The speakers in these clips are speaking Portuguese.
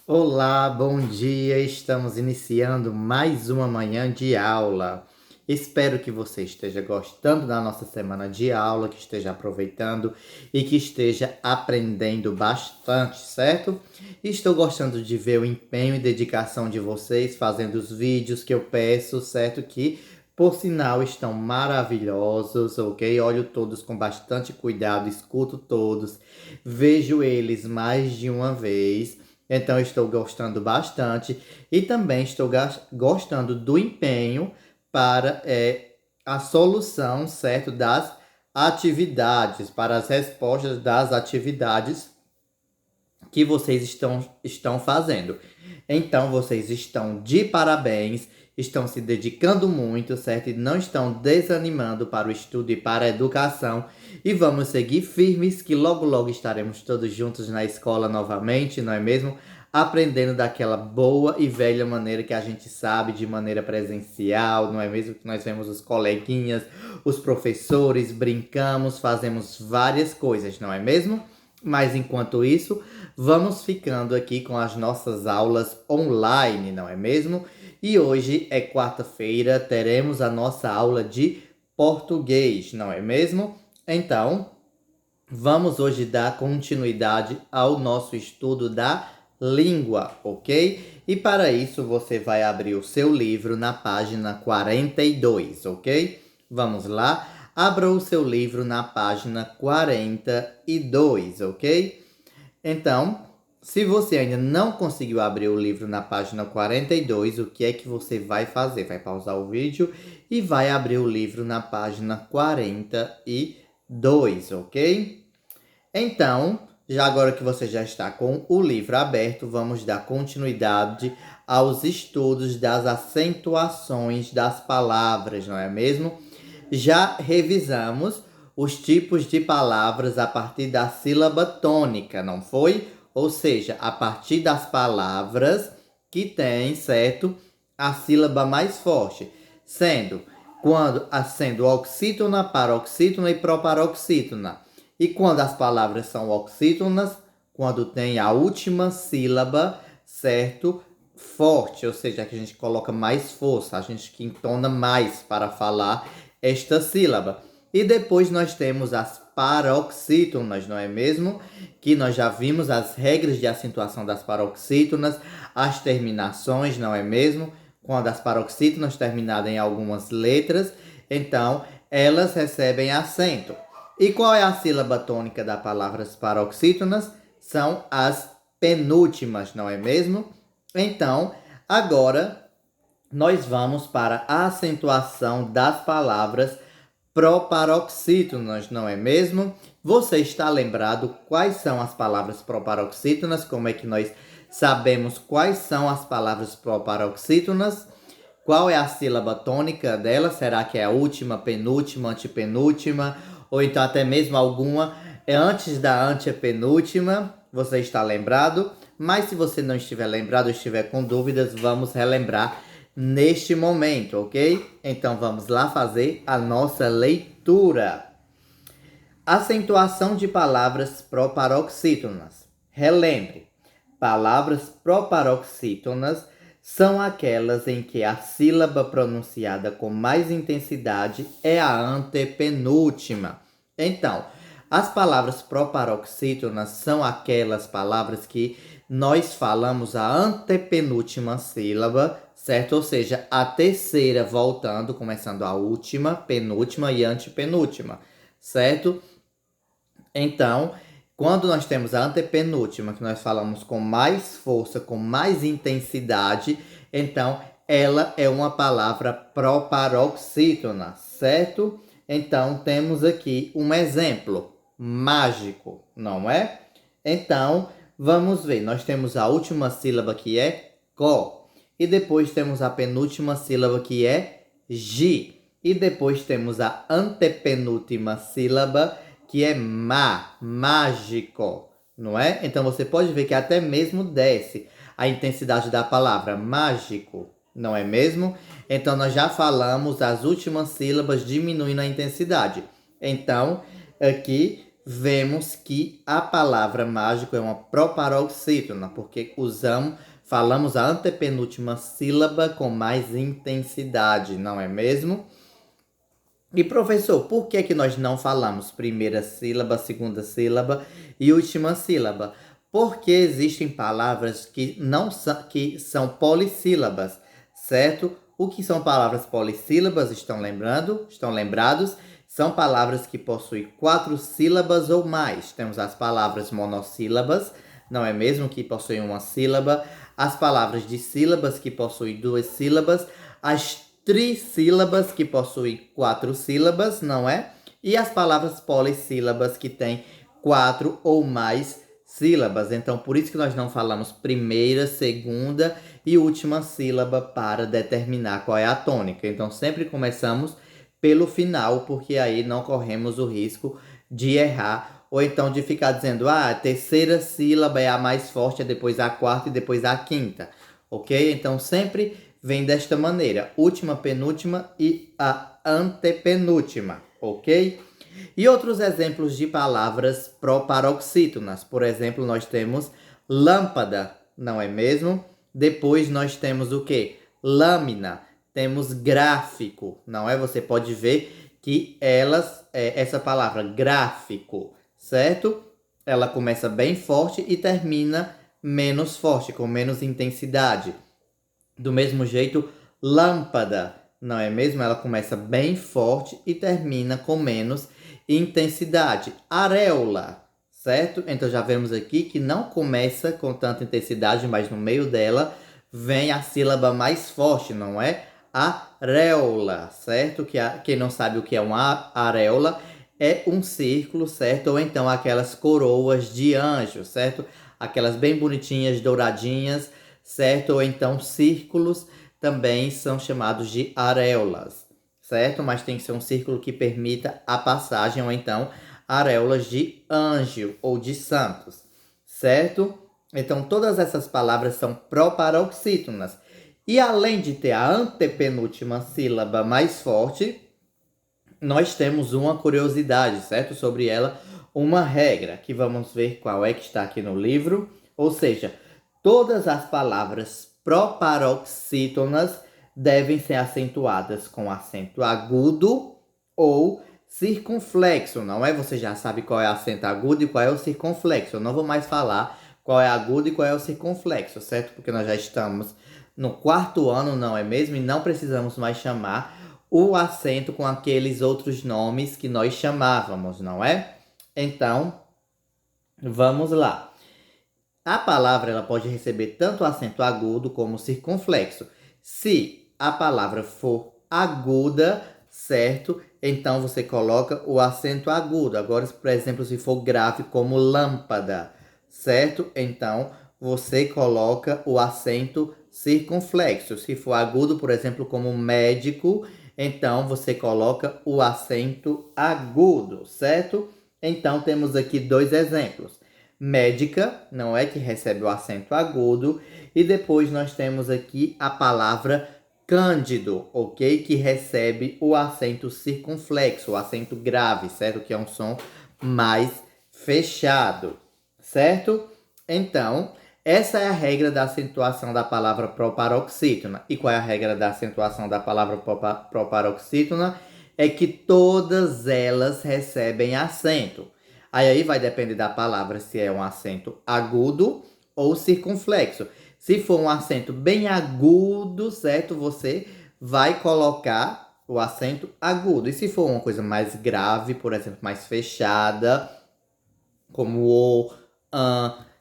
Olá, bom dia. Estamos iniciando mais uma manhã de aula. Espero que você esteja gostando da nossa semana de aula, que esteja aproveitando e que esteja aprendendo bastante, certo? Estou gostando de ver o empenho e dedicação de vocês fazendo os vídeos que eu peço, certo? Que, por sinal, estão maravilhosos, ok? Olho todos com bastante cuidado, escuto todos, vejo eles mais de uma vez. Então, estou gostando bastante e também estou gostando do empenho para a solução, certo, das atividades, para as respostas das atividades que vocês estão fazendo. Então, vocês estão de parabéns, estão se dedicando muito, certo? E não estão desanimando para o estudo e para a educação. E vamos seguir firmes, que logo, logo estaremos todos juntos na escola novamente, não é mesmo? Aprendendo daquela boa e velha maneira que a gente sabe, de maneira presencial, não é mesmo? Que nós vemos os coleguinhas, os professores, brincamos, fazemos várias coisas, não é mesmo? Mas enquanto isso, vamos ficando aqui com as nossas aulas online, não é mesmo? E hoje é quarta-feira, teremos a nossa aula de português, não é mesmo? Então, vamos hoje dar continuidade ao nosso estudo da língua, ok? E para isso você vai abrir o seu livro na página 42, ok? Vamos lá? Abra o seu livro na página 42, ok? Então, se você ainda não conseguiu abrir o livro na página 42, o que é que você vai fazer? Vai pausar o vídeo e vai abrir o livro na página 42, ok? Então, já agora que você já está com o livro aberto, vamos dar continuidade aos estudos das acentuações das palavras, não é mesmo? Já revisamos os tipos de palavras a partir da sílaba tônica, não foi? Ou seja, a partir das palavras que têm, certo, a sílaba mais forte, sendo oxítona, paroxítona e proparoxítona. E quando as palavras são oxítonas, quando tem a última sílaba, certo, forte, ou seja, que a gente coloca mais força, a gente que entona mais para falar esta sílaba. E depois nós temos as paroxítonas, não é mesmo? Que nós já vimos as regras de acentuação das paroxítonas, as terminações, não é mesmo? Quando as paroxítonas terminarem em algumas letras, então elas recebem acento. E qual é a sílaba tônica das palavras paroxítonas? São as penúltimas, não é mesmo? Então, agora nós vamos para a acentuação das palavras proparoxítonas, não é mesmo? Você está lembrado quais são as palavras proparoxítonas? Como é que nós sabemos quais são as palavras proparoxítonas? Qual é a sílaba tônica dela? Será que é a última, penúltima, antepenúltima? Ou então até mesmo alguma é antes da antepenúltima? Você está lembrado? Mas se você não estiver lembrado ou estiver com dúvidas, vamos relembrar neste momento, ok? Então vamos lá fazer a nossa leitura. Acentuação de palavras proparoxítonas. Relembre, palavras proparoxítonas são aquelas em que a sílaba pronunciada com mais intensidade é a antepenúltima. Então, as palavras proparoxítonas são aquelas palavras que nós falamos a antepenúltima sílaba, certo? Ou seja, a terceira voltando, começando a última, penúltima e antepenúltima, certo? Então, quando nós temos a antepenúltima, que nós falamos com mais força, com mais intensidade, então ela é uma palavra proparoxítona, certo? Então, temos aqui um exemplo mágico, não é? Então, vamos ver. Nós temos a última sílaba que é có, e depois temos a penúltima sílaba que é gi, e depois temos a antepenúltima sílaba que é mágico, não é? Então você pode ver que até mesmo desce a intensidade da palavra mágico, não é mesmo? Então nós já falamos as últimas sílabas diminuindo a intensidade. Então aqui vemos que a palavra mágico é uma proparoxítona, porque falamos a antepenúltima sílaba com mais intensidade, não é mesmo? E professor, por que que nós não falamos primeira sílaba, segunda sílaba e última sílaba? Porque existem palavras que são polissílabas, certo? O que são palavras polissílabas? Estão lembrando? Estão lembrados? São palavras que possuem 4 sílabas ou mais. Temos as palavras monossílabas, não é mesmo? Que possuem uma sílaba. As palavras de sílabas, que possuem 2 sílabas. As trissílabas, que possuem 4 sílabas, não é? E as palavras polissílabas, que têm 4 ou mais sílabas. Então, por isso que nós não falamos primeira, segunda e última sílaba para determinar qual é a tônica. Então, sempre começamos pelo final, porque aí não corremos o risco de errar, ou então de ficar dizendo, a terceira sílaba é a mais forte, é depois a quarta e depois a quinta, ok? Então, sempre vem desta maneira, última, penúltima e a antepenúltima, ok? E outros exemplos de palavras proparoxítonas. Por exemplo, nós temos lâmpada, não é mesmo? Depois nós temos o quê? Lâmina. Temos gráfico, não é? Você pode ver que essa palavra gráfico, certo? Ela começa bem forte e termina menos forte, com menos intensidade. Do mesmo jeito, lâmpada, não é mesmo? Ela começa bem forte e termina com menos intensidade. Areola, certo? Então já vemos aqui que não começa com tanta intensidade, mas no meio dela vem a sílaba mais forte, não é? Areola, certo? Quem não sabe o que é uma areola, é um círculo, certo? Ou então aquelas coroas de anjo, certo? Aquelas bem bonitinhas, douradinhas, certo? Ou então círculos também são chamados de areolas, certo? Mas tem que ser um círculo que permita a passagem, ou então areolas de anjo ou de santos, certo? Então todas essas palavras são proparoxítonas. E além de ter a antepenúltima sílaba mais forte, nós temos uma curiosidade, certo? Sobre ela, uma regra, que vamos ver qual é que está aqui no livro. Ou seja, todas as palavras proparoxítonas devem ser acentuadas com acento agudo ou circunflexo, não é? Você já sabe qual é o acento agudo e qual é o circunflexo. Eu não vou mais falar qual é agudo e qual é o circunflexo, certo? Porque nós já estamos no 4º ano, não é mesmo? E não precisamos mais chamar o acento com aqueles outros nomes que nós chamávamos, não é? Então, vamos lá. A palavra ela pode receber tanto acento agudo como circunflexo. Se a palavra for aguda, certo? Então você coloca o acento agudo. Agora, por exemplo, se for grave como lâmpada, certo? Então você coloca o acento circunflexo. Se for agudo, por exemplo, como médico, então você coloca o acento agudo, certo? Então temos aqui 2 exemplos. Médica, não é, que recebe o acento agudo, e depois nós temos aqui a palavra cândido, ok? Que recebe o acento circunflexo, o acento grave, certo? Que é um som mais fechado, certo? Então, essa é a regra da acentuação da palavra proparoxítona. E qual é a regra da acentuação da palavra proparoxítona? É que todas elas recebem acento. Aí vai depender da palavra se é um acento agudo ou circunflexo. Se for um acento bem agudo, certo? Você vai colocar o acento agudo. E se for uma coisa mais grave, por exemplo, mais fechada, como o,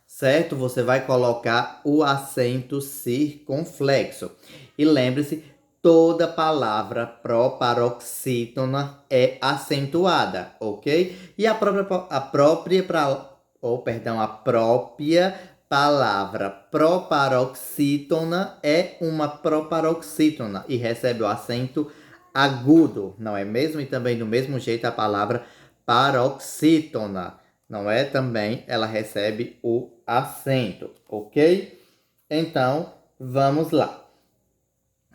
certo? Você vai colocar o acento circunflexo. E lembre-se, toda palavra proparoxítona é acentuada, ok? E a própria palavra proparoxítona é uma proparoxítona e recebe o acento agudo, não é mesmo? E também do mesmo jeito a palavra paroxítona, não é? Também ela recebe o acento, ok? Então, vamos lá.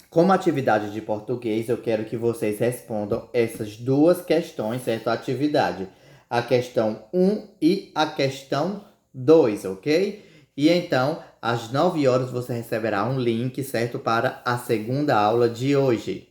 Como atividade de português, eu quero que vocês respondam essas 2 questões, certo? Atividade. a questão 1 e a questão 2, ok? E então, às 9 horas você receberá um link, certo? Para a segunda aula de hoje.